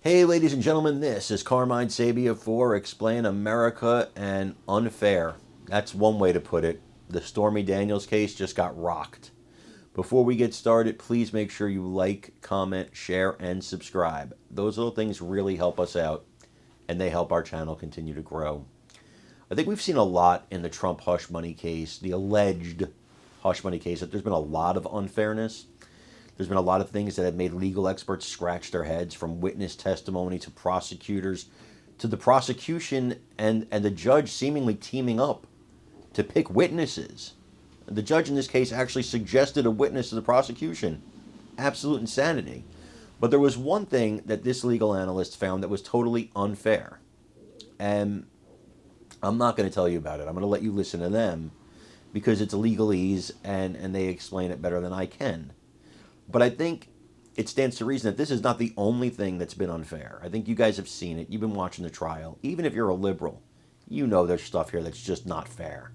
Hey, ladies and gentlemen, this is Carmine Sabia for Explain America and Unfair. That's one way to put it. The Stormy Daniels case just got rocked. Before we get started, please make sure you like, comment, share, and subscribe. Those little things really help us out, and they help our channel continue to grow. I think we've seen a lot in the Trump hush money case, the alleged hush money case, that there's been a lot of unfairness. There's been a lot of things that have made legal experts scratch their heads, from witness testimony to prosecutors, to the prosecution and the judge seemingly teaming up to pick witnesses. The judge in this case actually suggested a witness to the prosecution. Absolute insanity. But there was one thing that this legal analyst found that was totally unfair. And I'm not going to tell you about it. I'm going to let you listen to them because it's legalese and they explain it better than I can. But I think it stands to reason that this is not the only thing that's been unfair. I think you guys have seen it. You've been watching the trial. Even if you're a liberal, you know there's stuff here that's just not fair.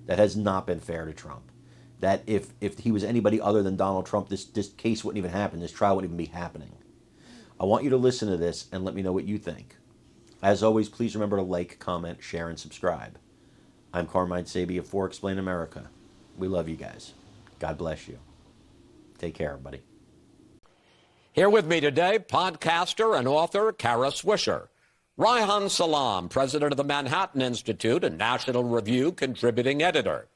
That has not been fair to Trump. That if he was anybody other than Donald Trump, this case wouldn't even happen. This trial wouldn't even be happening. I want you to listen to this and let me know what you think. As always, please remember to like, comment, share, and subscribe. I'm Carmine Sabia for Explain America. We love you guys. God bless you. Take care, everybody. Here with me today, podcaster and author Kara Swisher. Reihan Salam, president of the Manhattan Institute and National Review contributing editor.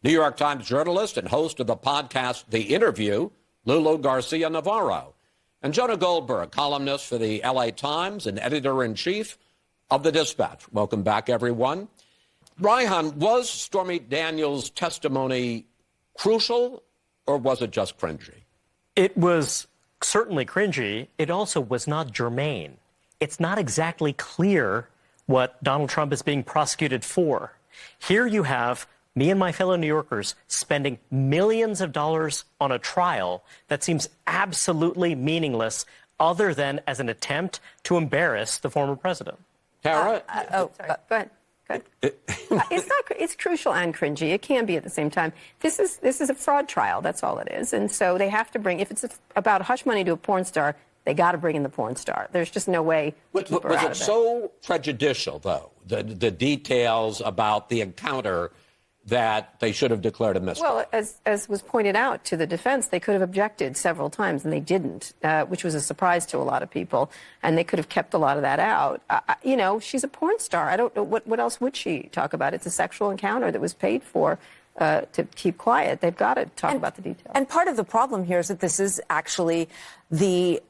New York Times journalist and host of the podcast The Interview, Lulu Garcia Navarro. And Jonah Goldberg, columnist for the LA Times and editor-in-chief of the Dispatch. Welcome back, everyone. Reihan, was Stormy Daniels' testimony crucial, or was it just cringy? It was certainly cringy. It also was not germane. It's not exactly clear what Donald Trump is being prosecuted for. Here you have me and my fellow New Yorkers spending millions of dollars on a trial that seems absolutely meaningless, other than as an attempt to embarrass the former president. Kara? Go ahead. It's crucial and cringy. It can be at the same time. This is a fraud trial. That's all it is. And so they have to bring, if it's about hush money to a porn star, they got to bring in the porn star. There's just no way to keep her out of it. Was it so prejudicial, though, the details about the encounter, that they should have declared a mistrial? Well, as was pointed out to the defense, they could have objected several times, and they didn't, which was a surprise to a lot of people. And they could have kept a lot of that out. You know, she's a porn star. I don't know, what else would she talk about? It's a sexual encounter that was paid for to keep quiet. They've got to talk about the details. And part of the problem here is that this is actually the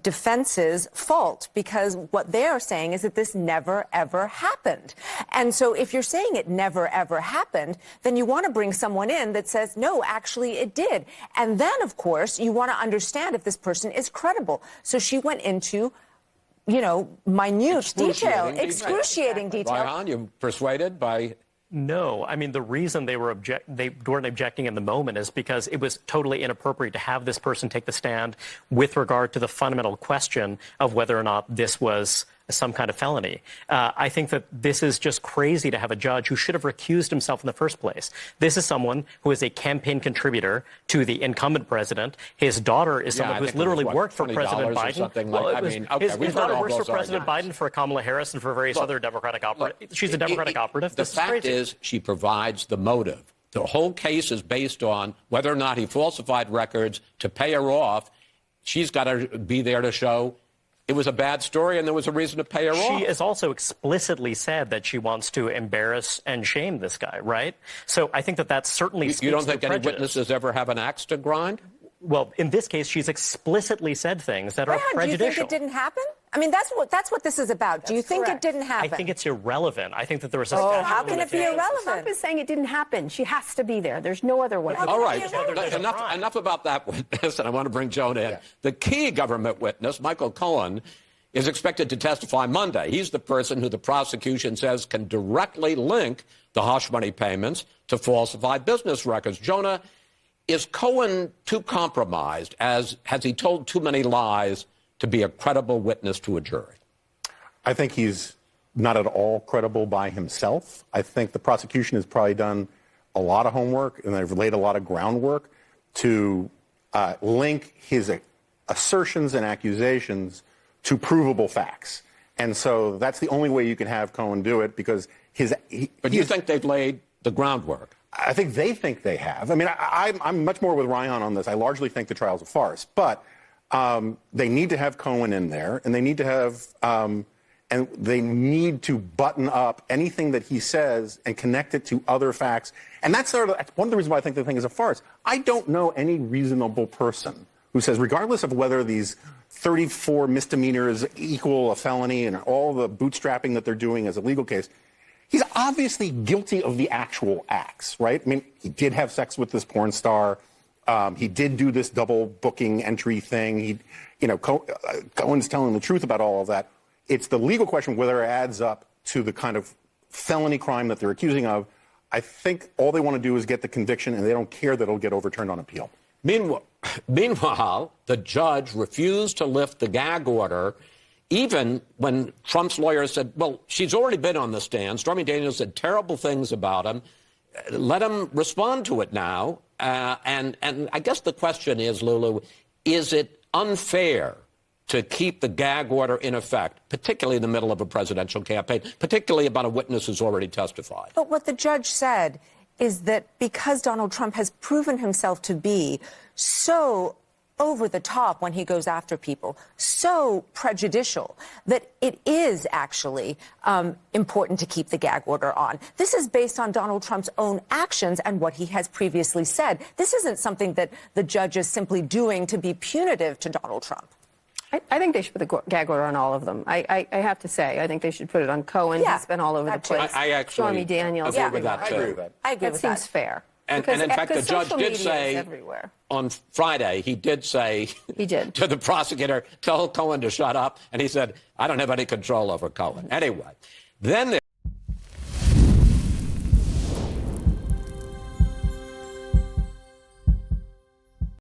defense's fault, because what they are saying is that this never, ever happened. And so if you're saying it never, ever happened, then you want to bring someone in that says, no, actually it did. And then, of course, you want to understand if this person is credible. So she went into, you know, minute detail, excruciating detail. Reihan, you persuaded by... No, I mean, the reason they weren't objecting in the moment is because it was totally inappropriate to have this person take the stand with regard to the fundamental question of whether or not this was some kind of felony. I think that this is just crazy to have a judge who should have recused himself in the first place. This is someone who is a campaign contributor to the incumbent president. His daughter is someone who has literally worked for President Biden. His daughter works for President Biden, for Kamala Harris, and for various other Democratic operatives. She's a Democratic operative. The fact is, she provides the motive. The whole case is based on whether or not he falsified records to pay her off. She's got to be there to show it was a bad story and there was a reason to pay her off. She has also explicitly said that she wants to embarrass and shame this guy, right? So I think that that's certainly speaks to prejudice. You don't think any witnesses ever have an axe to grind? Well, in this case, she's explicitly said things that are prejudicial. Do you think it didn't happen? I mean, that's what this is about. Do you think it didn't happen? I think it's irrelevant. I think that there was a how can it be irrelevant? Trump is saying it didn't happen. She has to be there. There's no other way. All right. Enough about that witness, and I want to bring Jonah in. Yeah. The key government witness, Michael Cohen, is expected to testify Monday. He's the person who the prosecution says can directly link the hush money payments to falsified business records. Jonah, is Cohen too compromised? Has he told too many lies to be a credible witness to a jury? I think he's not at all credible by himself. I think the prosecution has probably done a lot of homework, and they've laid a lot of groundwork to link his assertions and accusations to provable facts. And so that's the only way you can have Cohen do it, because But you think they've laid the groundwork? I think they have. I mean, I'm much more with Ryan on this. I largely think the trial's a farce, but they need to have Cohen in there, and they need to have, and they need to button up anything that he says and connect it to other facts. And that's one of the reasons why I think the thing is a farce. I don't know any reasonable person who says, regardless of whether these 34 misdemeanors equal a felony and all the bootstrapping that they're doing as a legal case, he's obviously guilty of the actual acts, right? I mean, he did have sex with this porn star. He did do this double booking entry thing. Cohen's telling the truth about all of that. It's the legal question whether it adds up to the kind of felony crime that they're accusing of. I think all they want to do is get the conviction, and they don't care that it'll get overturned on appeal. Meanwhile, the judge refused to lift the gag order, even when Trump's lawyer said, well, she's already been on the stand. Stormy Daniels said terrible things about him. Let him respond to it now. And I guess the question is, Lulu, is it unfair to keep the gag order in effect, particularly in the middle of a presidential campaign, particularly about a witness who's already testified? But what the judge said is that because Donald Trump has proven himself to be so over the top when he goes after people, so prejudicial, that it is actually important to keep the gag order on. This is based on Donald Trump's own actions and what he has previously said. This isn't something that the judge is simply doing to be punitive to Donald Trump. I think they should put the gag order on all of them. I have to say, I think they should put it on Cohen. Yeah, He's been all over the place. I actually Stormy Daniels. agree with that, too. I agree with that. I agree That with seems that. fair. And in fact, the judge did say everywhere. on Friday, he did say He did. to the prosecutor, tell Cohen to shut up. And he said, I don't have any control over Cohen. Anyway, then there